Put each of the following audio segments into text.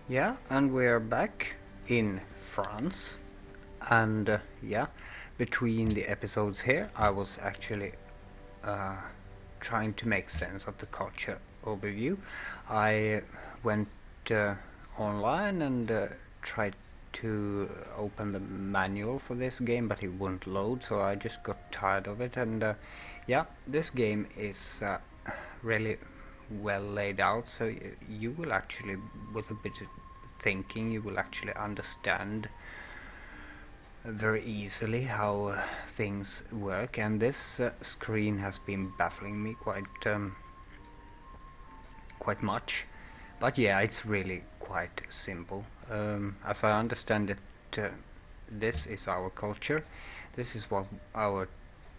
Yeah, and we're back in France. And yeah, between the episodes here, I was actually uh, trying to make sense of the culture overview. I went uh, online and tried to open the manual for this game, but it wouldn't load, so I just got tired of it. And yeah, this game is really well laid out, so you will actually, with a bit of thinking, you will actually understand very easily how things work. And this screen has been baffling me quite much, but yeah, it's really quite simple. As I understand it, this is our culture. This is what our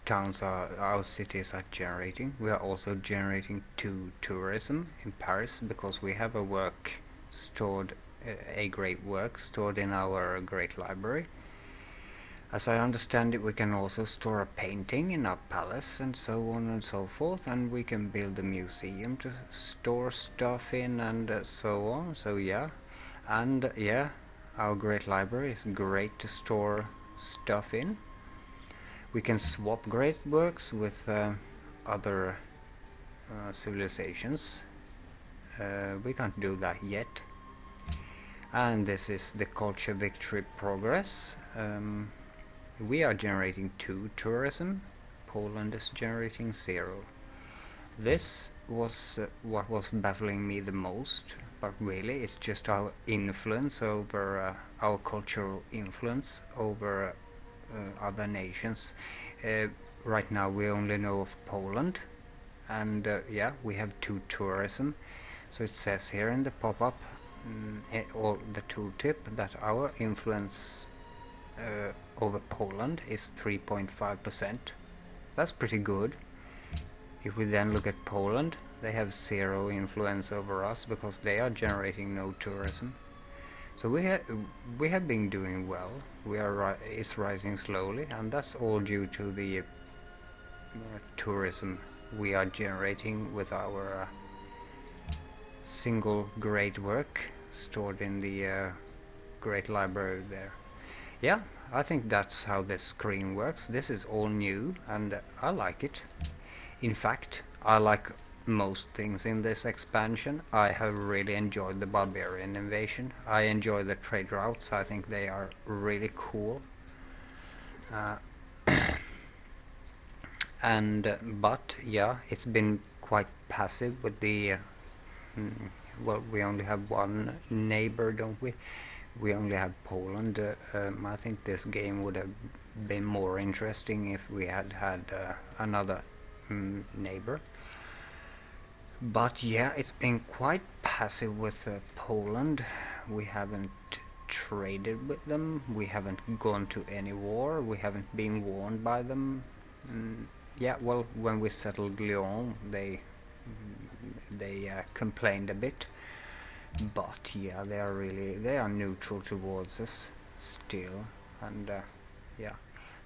our cities are generating. We are also generating tourism in Paris because we have a great work stored in our great library. As I understand it, we can also store a painting in our palace and so on and so forth, and we can build a museum to store stuff in and so on. So yeah, and yeah, our great library is great to store stuff in. We can swap great works with other civilizations. We can't do that yet. And this is the culture victory progress. We are generating 2 tourism. Poland is generating 0. This was what was baffling me the most, but really it's just our influence over our cultural influence over other nations. Right now we only know of Poland, and yeah, we have 2 tourism. So it says here in the pop-up or the tooltip that our influence over Poland is 3.5%. That's pretty good. If we then look at Poland, they have 0 influence over us because they are generating no tourism. So we have been doing well. It's rising slowly, and that's all due to the tourism we are generating with our single great work stored in the great library there. Yeah, I think that's how this screen works. This is all new and I like it. In fact, I like most things in this expansion. I have really enjoyed the barbarian invasion. I enjoy the trade routes. I think they are really cool. But yeah, it's been quite passive with the well, we only have one neighbor, don't we? We only have Poland. I think this game would have been more interesting if we had another neighbor. But yeah, it's been quite passive with Poland. We haven't traded with them. We haven't gone to any war. We haven't been warned by them. Yeah, well, when we settled Lyon, they complained a bit, but yeah, they are neutral towards us still, and yeah,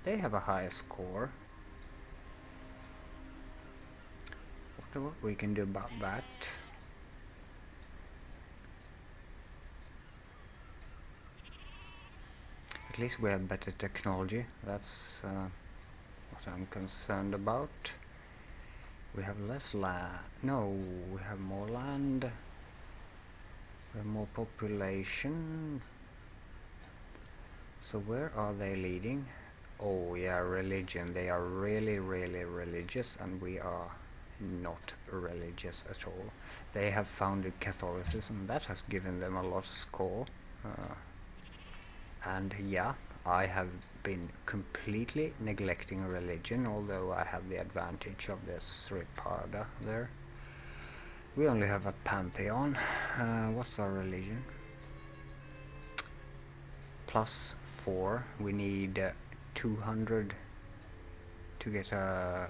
they have a higher score. What we can do about that? At least we have better technology. That's what I'm concerned about. We have less land. No, we have more land. We have more population. So where are they leading? Oh yeah, religion. They are really religious, and we are not religious at all. They have founded Catholicism. That has given them a lot of score. And yeah, I have been completely neglecting religion, although I have the advantage of the Sripada there. We only have a pantheon. What's our religion? +4. We need 200 to get a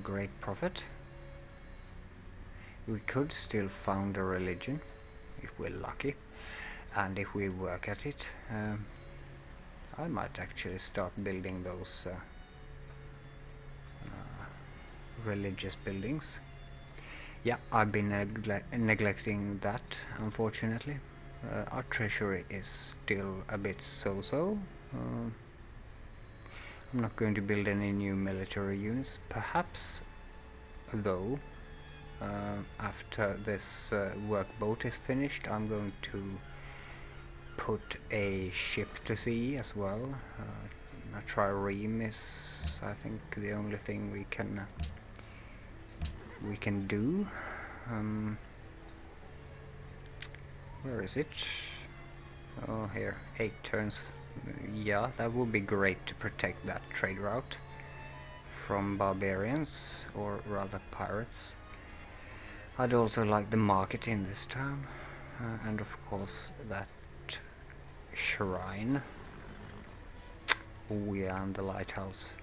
great prophet. We could still found a religion if we're lucky, and if we work at it. I might actually start building those religious buildings. Yeah, I've been neglecting that, unfortunately. Our treasury is still a bit so-so. I'm not going to build any new military units. Perhaps, though, after this workboat is finished, I'm going to put a ship to sea as well. A trireme is, I think, the only thing we can do. Where is it? Oh, here, 8 turns. Yeah, that would be great to protect that trade route from barbarians, or rather pirates. I'd also like the market in this town, and of course that shrine. Oh yeah, and the lighthouse.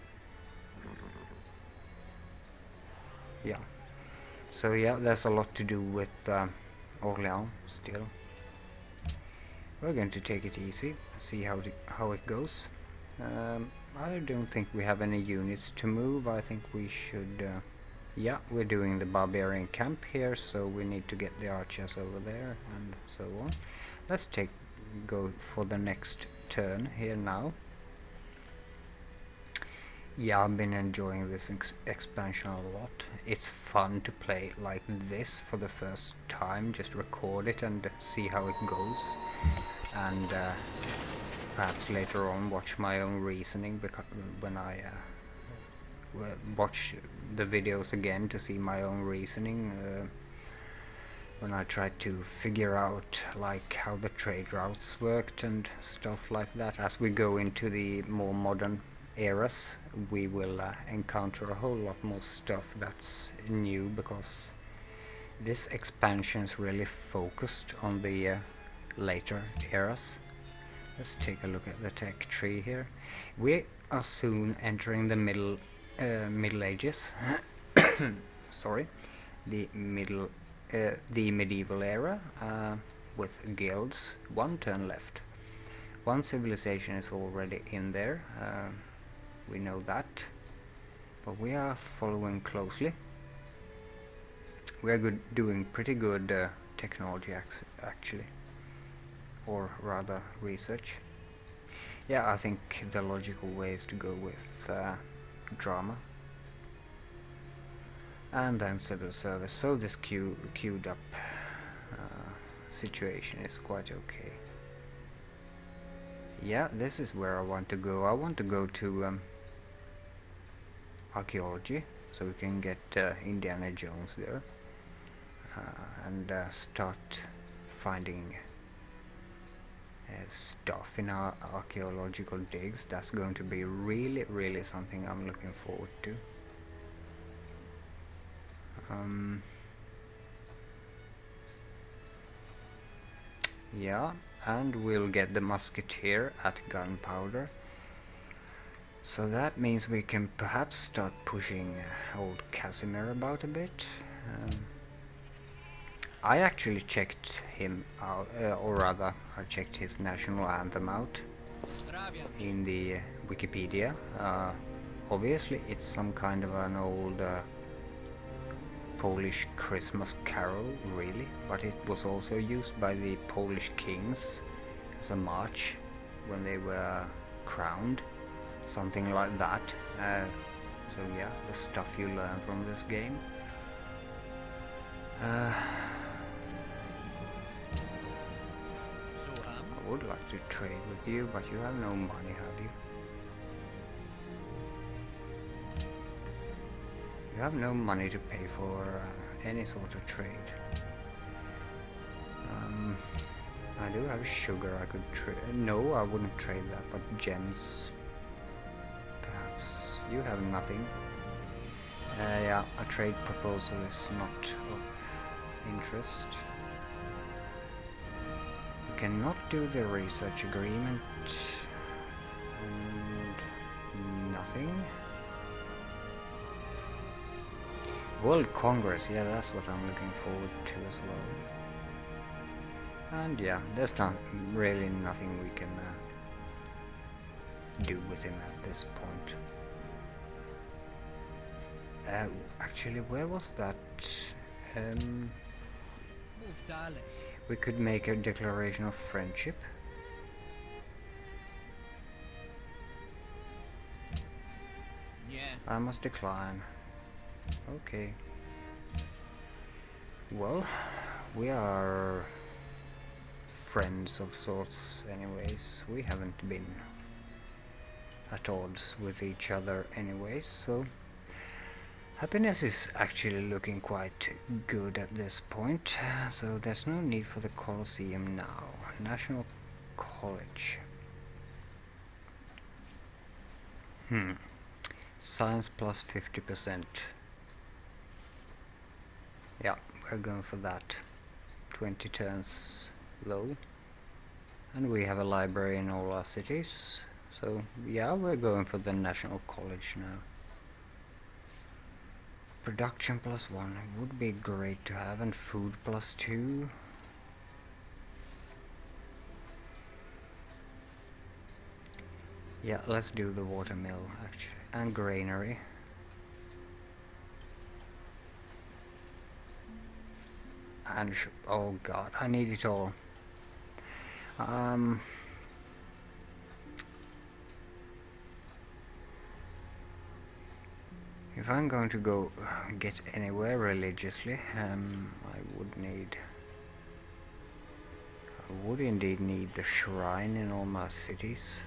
Yeah. So yeah, there's a lot to do with Orléans still. We're going to take it easy, see how it goes. I don't think we have any units to move. I think we should... yeah, we're doing the barbarian camp here, so we need to get the archers over there and so on. Let's go for the next turn here now. Yeah, I've been enjoying this expansion a lot. It's fun to play like this for the first time, just record it and see how it goes. And perhaps later on watch my own reasoning, because when I watch the videos again to see my own reasoning, when I tried to figure out like how the trade routes worked and stuff like that. As we go into the more modern eras, we will encounter a whole lot more stuff that's new, because this expansion is really focused on the later eras. Let's take a look at the tech tree here. We are soon entering the Middle Ages. Sorry, the medieval era, with guilds. 1 turn left. 1 civilization is already in there. We know that, but we are following closely. We are doing pretty good technology actually, or rather research. Yeah, I think the logical way is to go with drama and then civil service, so this queued up situation is quite okay. Yeah, this is where I want to go. I want to go to archaeology, so we can get Indiana Jones there, and start finding stuff in our archaeological digs. That's going to be really something I'm looking forward to. Yeah, and we'll get the musketeer at gunpowder, so that means we can perhaps start pushing old Casimir about a bit. I actually checked him out, or rather I checked his national anthem out in the Wikipedia. Obviously it's some kind of an old Polish Christmas carol, really, but it was also used by the Polish kings as a march when they were crowned, something like that. So yeah, the stuff you learn from this game. I would like to trade with you, but you have no money, have you? You have no money to pay for any sort of trade. I do have sugar I could trade. No, I wouldn't trade that, but gems. Perhaps. You have nothing. Yeah, a trade proposal is not of interest. You cannot do the research agreement. And nothing. World Congress, yeah, that's what I'm looking forward to as well. And yeah, there's really nothing we can do with him at this point. Actually, where was that Um, we could make a declaration of friendship. Yeah. I must decline. Okay. Well, we are friends of sorts anyways. We haven't been at odds with each other anyways, so happiness is actually looking quite good at this point, so there's no need for the Colosseum now. National College. Science plus 50%. Yeah, we're going for that. 20 turns low. And we have a library in all our cities. So yeah, we're going for the National College now. Production plus 1 would be great to have, and food plus 2. Yeah, let's do the watermill actually, and granary. And oh god, I need it all. If I'm going to go get anywhere religiously, I would indeed need the shrine in all my cities.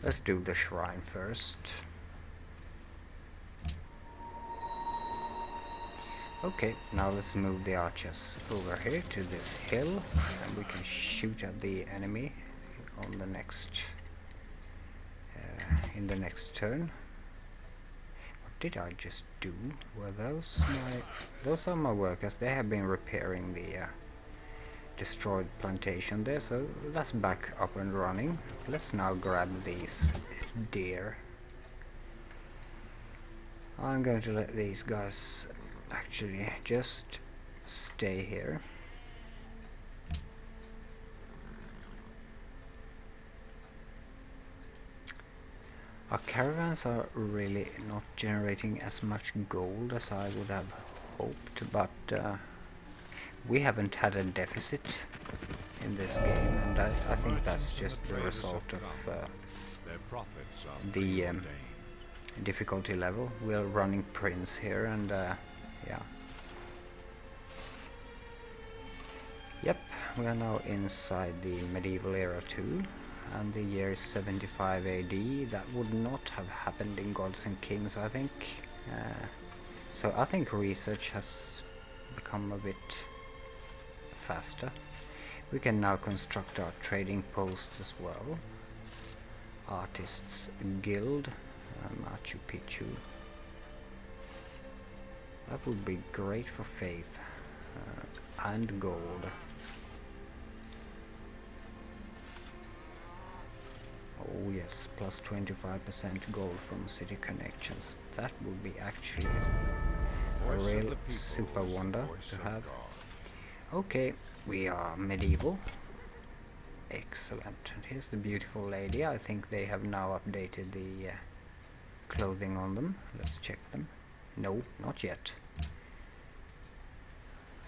Let's do the shrine first. Okay, now let's move the archers over here to this hill, and we can shoot at the enemy on the next in the next turn. What did I just do? Were those are my workers? They have been repairing the destroyed plantation there, so that's back up and running. Let's now grab these deer. I'm going to let these guys actually just stay here. Our caravans are really not generating as much gold as I would have hoped, but we haven't had a deficit in this game, and I think that's just the result of the difficulty level. We're running Prince here, and yeah. Yep, we are now inside the medieval era too, and the year is 75 AD. That would not have happened in Gods and Kings, I think. So I think research has become a bit faster. We can now construct our trading posts as well. Artists Guild, Machu Picchu. That would be great for faith and gold. Oh yes, plus 25% gold from city connections. That would be actually a real super wonder to have. Okay, we are medieval. Excellent. And here's the beautiful lady. I think they have now updated the clothing on them. Let's check them. No, not yet.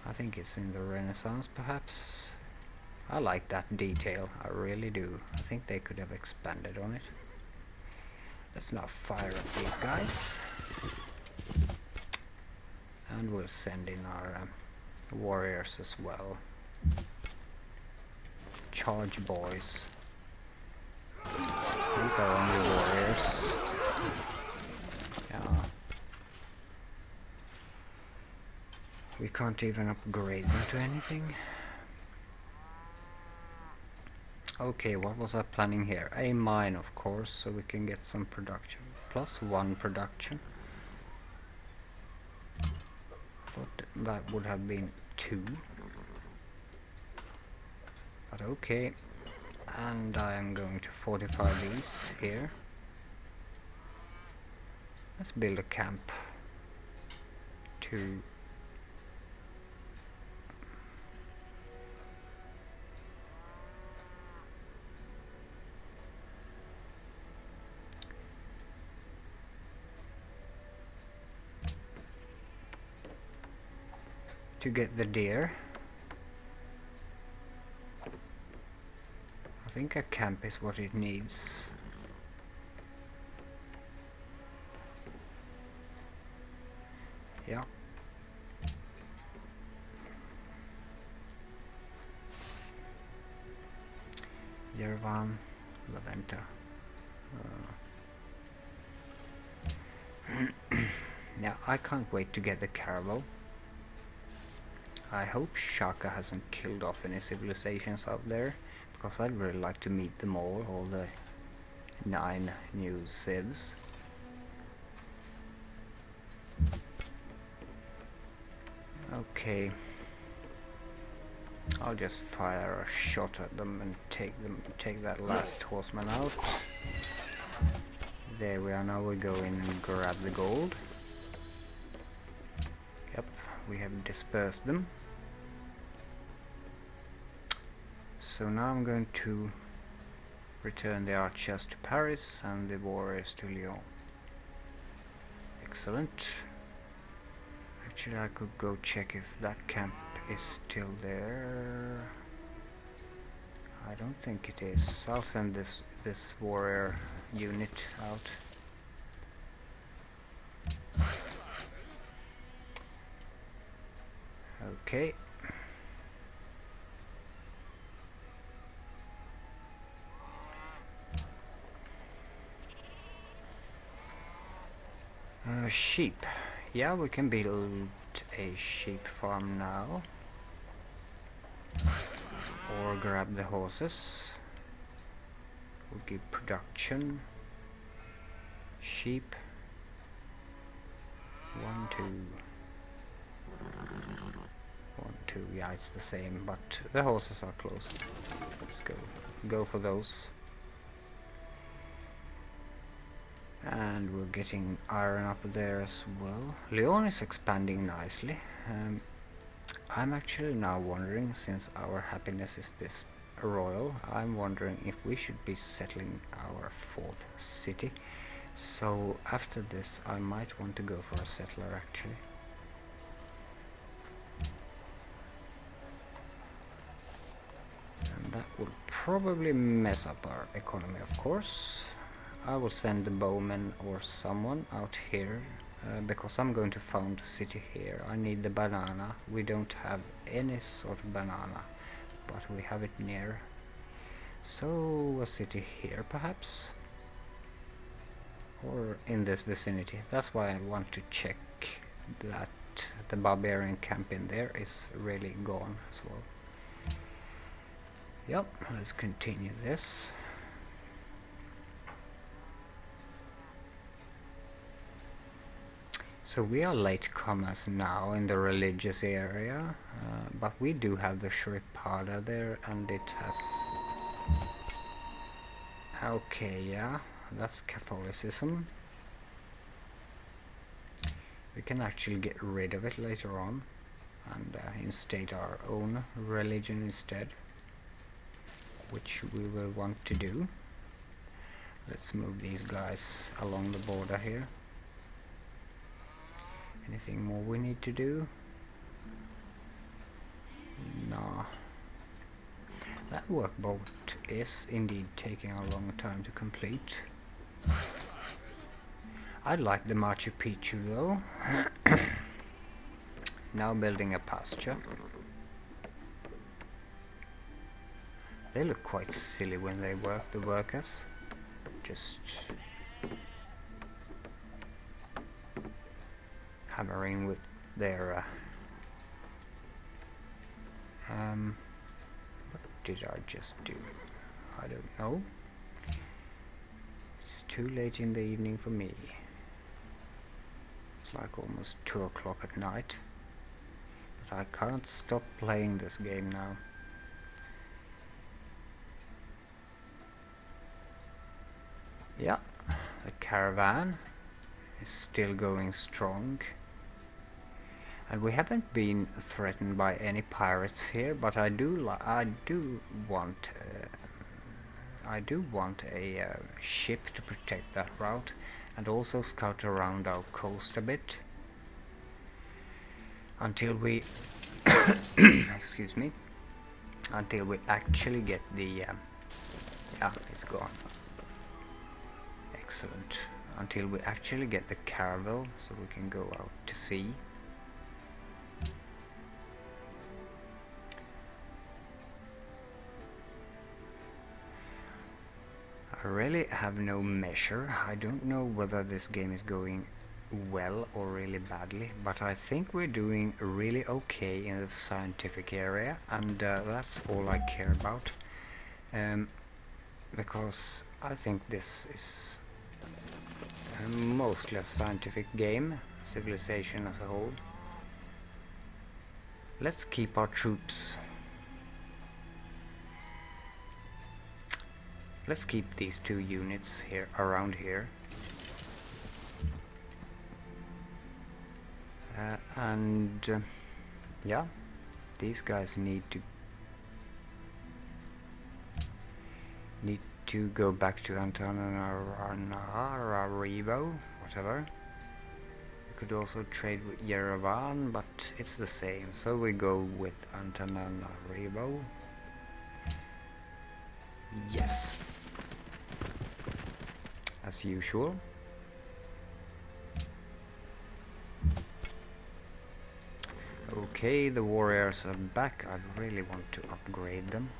I think it's in the Renaissance, perhaps. I like that detail, I really do. I think they could have expanded on it. Let's now fire at these guys. And we'll send in our warriors as well. Charge, boys. These are only warriors. Yeah. We can't even upgrade them to anything. Okay, what was I planning here? A mine, of course, so we can get some production. Plus 1 production. Thought that would have been 2. But okay. And I am going to fortify these here. Let's build a camp to to get the deer. I think a camp is what it needs. Yeah. Yerevan, Laventa. Yeah, I can't wait to get the caravel. I hope Shaka hasn't killed off any civilizations out there, because I'd really like to meet them all the 9 new civs. Okay. I'll just fire a shot at them and take that last horseman out. There we are. Now we go in and grab the gold. Yep, we have dispersed them. So now I'm going to return the archers to Paris and the warriors to Lyon. Excellent. Actually, I could go check if that camp is still there. I don't think it is. I'll send this warrior unit out. Okay. Sheep. Yeah, we can build a sheep farm now. Or grab the horses. We'll give production. Sheep. 1, 2. 1, 2. Yeah, it's the same, but the horses are close. Let's go for those. And we're getting iron up there as well. Lyon is expanding nicely. I'm actually now wondering, since our happiness is this royal, I'm wondering if we should be settling our 4th city. So after this I might want to go for a settler actually. And that will probably mess up our economy, of course. I will send the bowman or someone out here, because I'm going to found a city here. I need the banana. We don't have any sort of banana, but we have it near. So a city here perhaps, or in this vicinity. That's why I want to check that the barbarian camp in there is really gone as well. Yep, let's continue this. So we are latecomers now in the religious area, but we do have the Shripada there, and it has... Okay, yeah, that's Catholicism. We can actually get rid of it later on and instate our own religion instead, which we will want to do. Let's move these guys along the border here. Anything more we need to do? Nah. That workboat is indeed taking a long time to complete. I like the Machu Picchu though. Now building a pasture. They look quite silly when they work, the workers. Just hammering with their what did I just do? I don't know. It's too late in the evening for me. It's like almost 2 o'clock at night, but I can't stop playing this game now. Yeah, the caravan is still going strong. And we haven't been threatened by any pirates here, but I do want a ship to protect that route, and also scout around our coast a bit until we excuse me, until we actually get the yeah, it's gone. Excellent. Until we actually get the caravel so we can go out to sea. I really have no measure. I don't know whether this game is going well or really badly, but I think we're doing really okay in the scientific area, and that's all I care about, because I think this is mostly a scientific game, civilization as a whole. Let's keep our troops. Let's keep these 2 units here around here. Yeah, these guys need to go back to Antananarivo, whatever. We could also trade with Yerevan, but it's the same, so we go with Antananarivo. Yes, as usual. Okay, the warriors are back. I really want to upgrade them.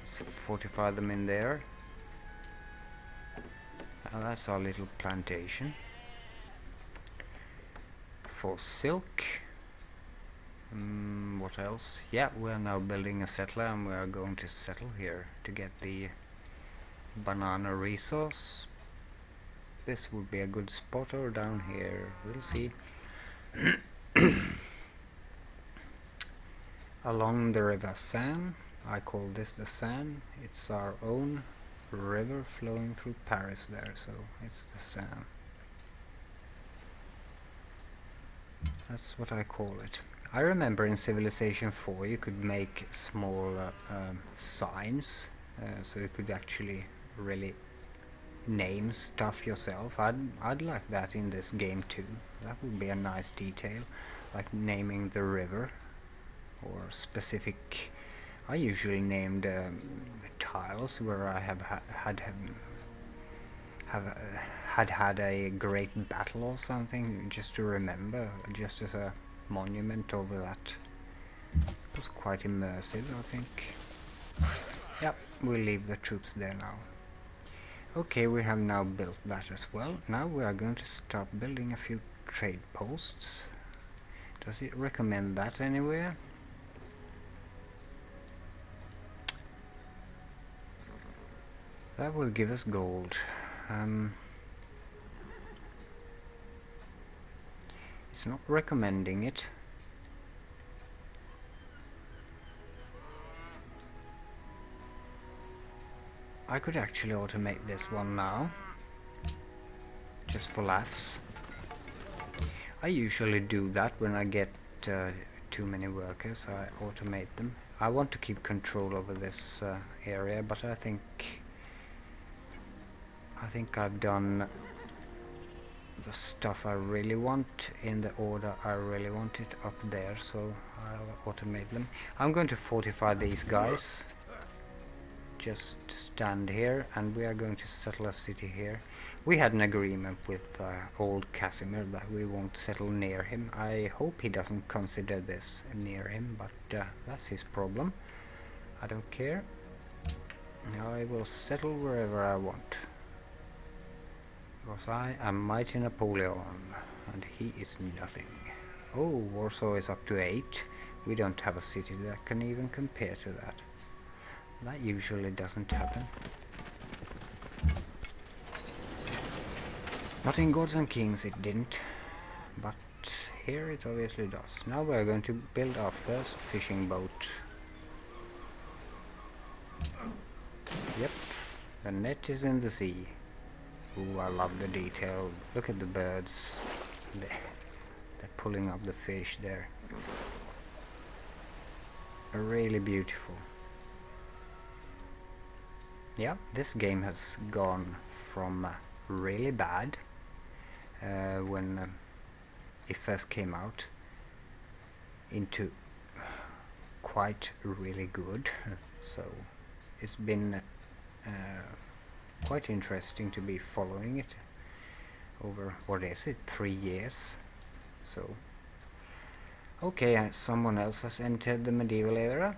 Let's fortify them in there. And that's our little plantation for silk. What else? Yeah, we are now building a settler, and we are going to settle here to get the banana resource. This would be a good spot, or down here, we'll see. Along the river Seine, I call this the Seine. It's our own river flowing through Paris there, so it's the Seine. That's what I call it. I remember in Civilization 4 you could make small signs, so you could actually really name stuff yourself. I'd like that in this game too. That would be a nice detail, like naming the river or specific. I usually named tiles where I have had a great battle or something, just to remember, just as a monument over that. It was quite immersive, I think. Yep, we'll leave the troops there now. Okay, we have now built that as well. Now we are going to start building a few trade posts. Does it recommend that anywhere? That will give us gold. It's not recommending it. I could actually automate this one now, just for laughs. I usually do that when I get too many workers. I automate them. I want to keep control over this area, but I think I've done the stuff I really want in the order I really want it up there, so I'll automate them. I'm going to fortify these guys. Just stand here, and we are going to settle a city here. We had an agreement with old Casimir that we won't settle near him. I hope he doesn't consider this near him, but that's his problem. I don't care. I will settle wherever I want, because I am mighty Napoleon, and he is nothing. Oh, Warsaw is up to 8. We don't have a city that can even compare to that. That usually doesn't happen. Not in Gods and Kings it didn't, but here it obviously does. Now we are going to build our first fishing boat. Yep, the net is in the sea. Ooh, I love the detail. Look at the birds. They're pulling up the fish there. Really beautiful. Yeah, this game has gone from really bad when it first came out into quite really good. So it's been quite interesting to be following it over, what is it, 3 years. So okay, someone else has entered the medieval era.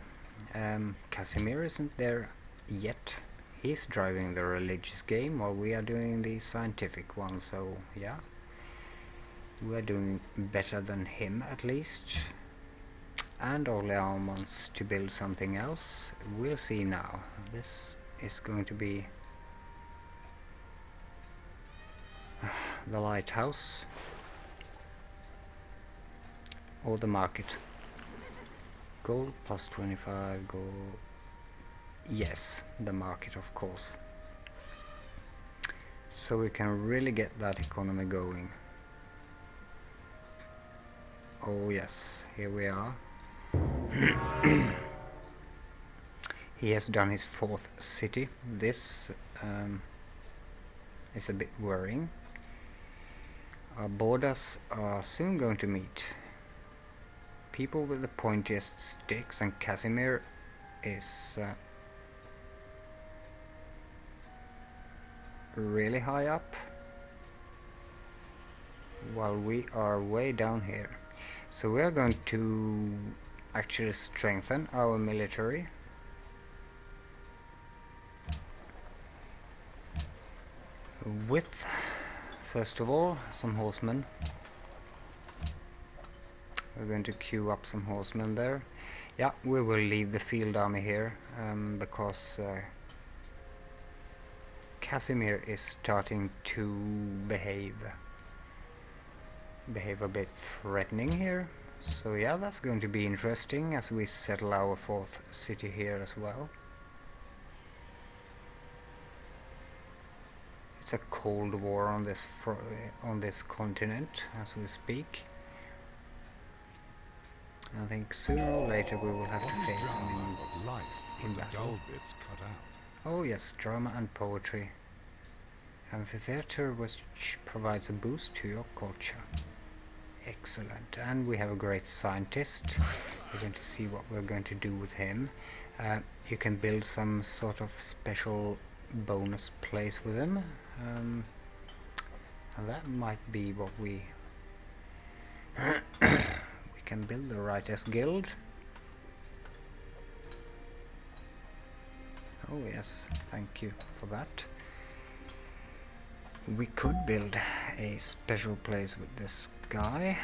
Casimir isn't there yet. He's driving the religious game while we are doing the scientific one, so yeah, we are doing better than him at least. And Orleans wants to build something else. We'll see now. This is going to be the lighthouse or the market. Gold plus 25 gold. Yes, the market, of course. So we can really get that economy going. Oh yes, here we are. He has done his 4th city. This is a bit worrying. Our borders are soon going to meet. People with the pointiest sticks, and Casimir is really high up, while we are way down here. So we are going to actually strengthen our military. With, first of all, some horsemen. We're going to queue up some horsemen there. Yeah, we will leave the field army here, because Casimir is starting to behave a bit threatening here. So yeah, that's going to be interesting as we settle our 4th city here as well. It's a cold war on this continent as we speak. I think sooner or later we will have to face him in battle. Oh yes, drama and poetry. Amphitheater, which provides a boost to your culture. Excellent. And we have a great scientist. We're going to see what we're going to do with him. You can build some sort of special bonus place with him. And that might be what we we can build the Writers Guild. Oh yes, thank you for that. We could build a special place with this guy.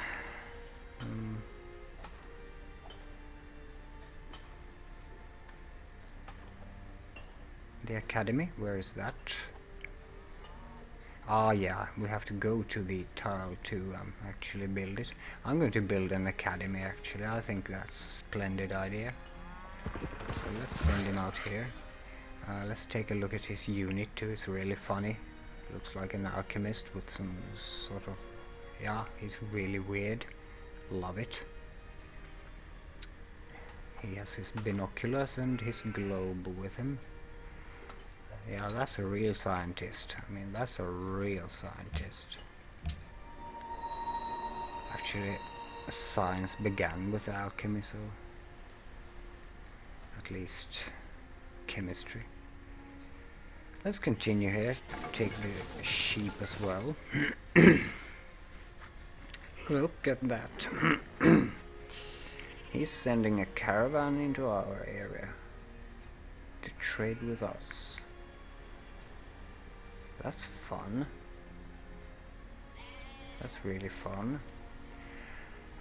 The academy, where is that? Ah yeah, we have to go to the tile to actually build it. I'm going to build an academy actually. I think that's a splendid idea. So let's send him out here. Let's take a look at his unit too. It's really funny. Looks like an alchemist with some sort of... yeah, he's really weird. Love it. He has his binoculars and his globe with him. Yeah, that's a real scientist. I mean, that's a real scientist. Actually, science began with alchemy, so... at least chemistry. Let's continue here. Take the sheep as well. Look at that. He's sending a caravan into our area to trade with us. That's fun. That's really fun.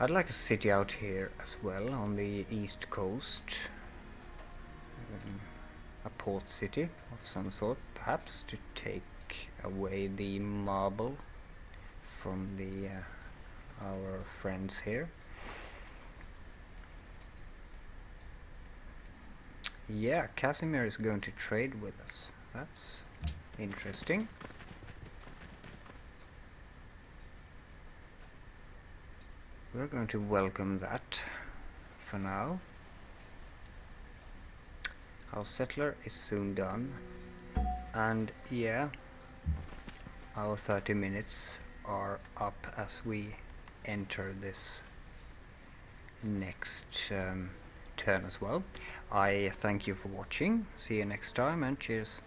I'd like a city out here as well on the east coast. A port city of some sort, perhaps, to take away the marble from the our friends here. Yeah, Casimir is going to trade with us. That's interesting. We're going to welcome that for now. Our settler is soon done, and yeah, our 30 minutes are up as we enter this next turn as well. I thank you for watching. See you next time, and cheers.